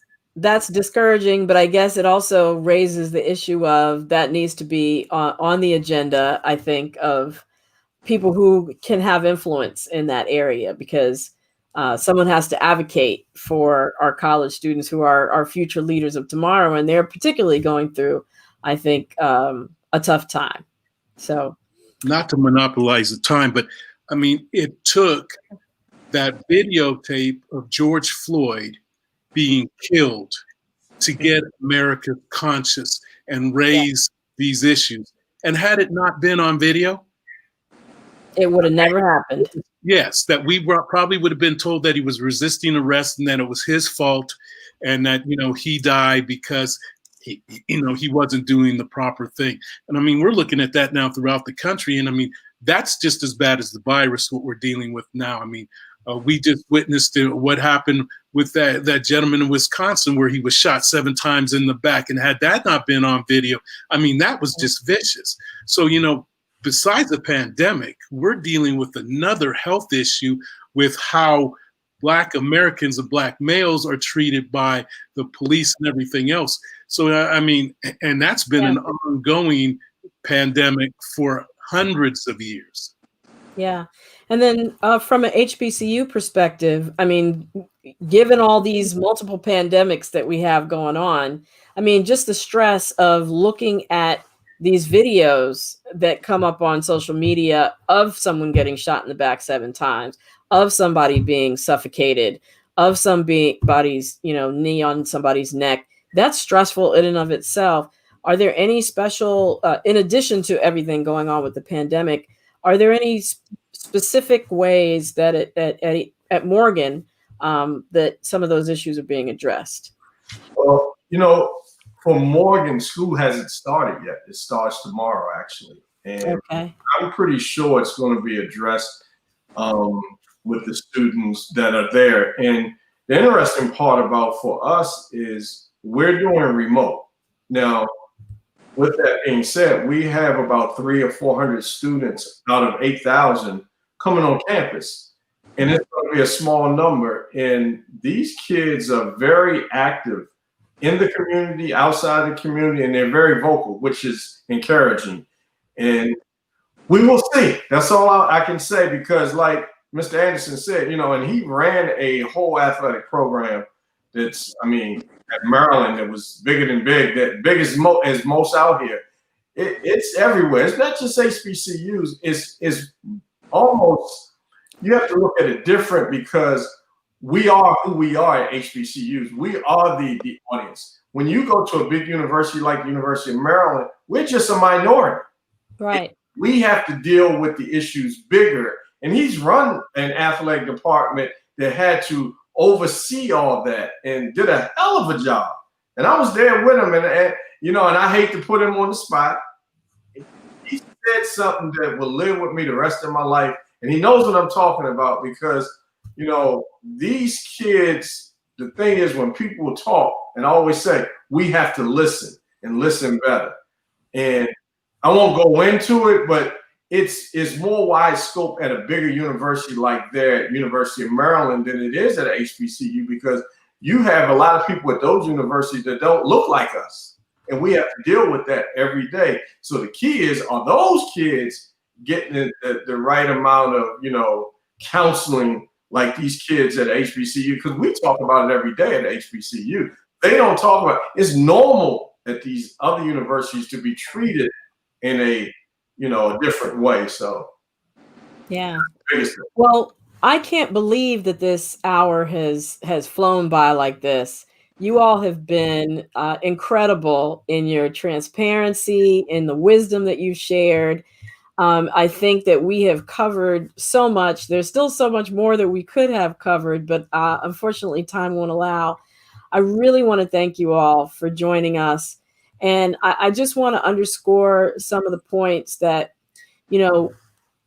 discouraging, but I guess it also raises the issue of that needs to be on the agenda, I think, of people who can have influence in that area, because someone has to advocate for our college students who are our future leaders of tomorrow, and they're particularly going through, I think, a tough time. So, not to monopolize the time, but I mean, it took that videotape of George Floyd being killed to get America conscious and raise these issues. And had it not been on video, it would have never happened. Yes, that we probably would have been told that he was resisting arrest and that it was his fault, and that, you know, he died because he wasn't doing the proper thing. And I mean, we're looking at that now throughout the country, and I mean, that's just as bad as the virus, what we're dealing with now. I mean, we just witnessed what happened with that gentleman in Wisconsin, where he was shot 7 times in the back, and had that not been on video, I mean, that was just vicious. So, you know, besides the pandemic, we're dealing with another health issue with how Black Americans and Black males are treated by the police and everything else. So, I mean, and that's been an ongoing pandemic for hundreds of years. Yeah. And then from an HBCU perspective, I mean, given all these multiple pandemics that we have going on, I mean, just the stress of looking at these videos that come up on social media of someone getting shot in the back 7 times, of somebody being suffocated, of somebody's, you know, knee on somebody's neck, that's stressful in and of itself. Are there any special, in addition to everything going on with the pandemic, are there any specific ways that at Morgan that some of those issues are being addressed? Well, you know, for Morgan, school hasn't started yet. It starts tomorrow, actually. And I'm pretty sure it's going to be addressed with the students that are there. And the interesting part about for us is we're doing remote. Now, with that being said, we have about 300 or 400 students out of 8,000 coming on campus. And it's going to be a small number. And these kids are very active in the community, outside the community, and they're very vocal, which is encouraging. And we will see. That's all I can say, because like Mr. Anderson said, you know, and he ran a whole athletic program that's, I mean, at Maryland, that was bigger than big, that big as most out here. It's everywhere. It's not just HBCUs. It's almost, you have to look at it different, because we are who we are at HBCUs. We are the audience. When you go to a big university like the University of Maryland, we're just a minority. Right. We have to deal with the issues bigger. And he's run an athletic department that had to oversee all that and did a hell of a job. And I was there with him, and you know, and I hate to put him on the spot. He said something that will live with me the rest of my life. And he knows what I'm talking about, because, you know, these kids, the thing is, when people talk, and I always say, we have to listen and listen better. And I won't go into it, but it's more wide scope at a bigger university like there at University of Maryland than it is at HBCU, because you have a lot of people at those universities that don't look like us. And we have to deal with that every day. So the key is, are those kids getting the right amount of, you know, counseling like these kids at HBCU? Because we talk about it every day at HBCU. They don't talk about it. It's normal at these other universities to be treated in a, you know, a different way. So yeah. Well, I can't believe that this hour has flown by like this. You all have been incredible in your transparency, in the wisdom that you've shared. I think that we have covered so much. There's still so much more that we could have covered, but unfortunately, time won't allow. I really want to thank you all for joining us. And I just want to underscore some of the points that, you know,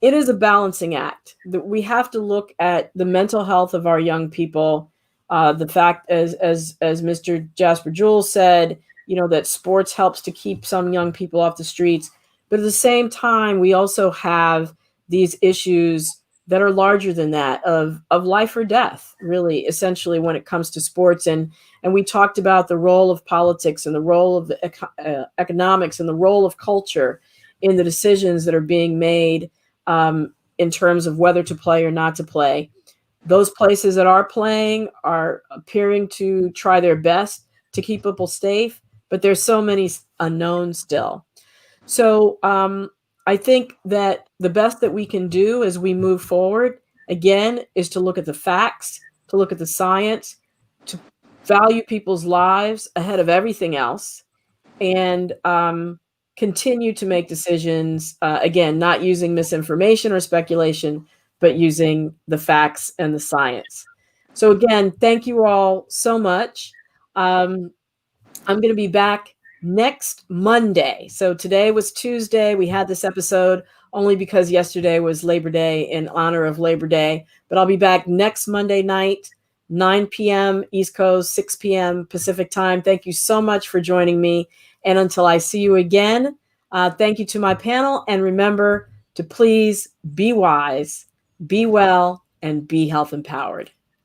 it is a balancing act, that we have to look at the mental health of our young people. The fact, as Mr. Jasper Jewell said, that sports helps to keep some young people off the streets. But at the same time, we also have these issues that are larger than that, of life or death, really, essentially, when it comes to sports. And we talked about the role of politics and the role of the economics and the role of culture in the decisions that are being made in terms of whether to play or not to play. Those places that are playing are appearing to try their best to keep people safe, but there's so many unknowns still. So I think that the best that we can do as we move forward, again, is to look at the facts, to look at the science, to value people's lives ahead of everything else, and continue to make decisions, again, not using misinformation or speculation, but using the facts and the science. So again, thank you all so much. I'm going to be back next Monday. So today was Tuesday. We had this episode only because yesterday was Labor Day, in honor of Labor Day. But I'll be back next Monday night, 9 p.m. East Coast, 6 p.m. Pacific time. Thank you so much for joining me. And until I see you again, thank you to my panel. And remember to please be wise, be well, and be health empowered.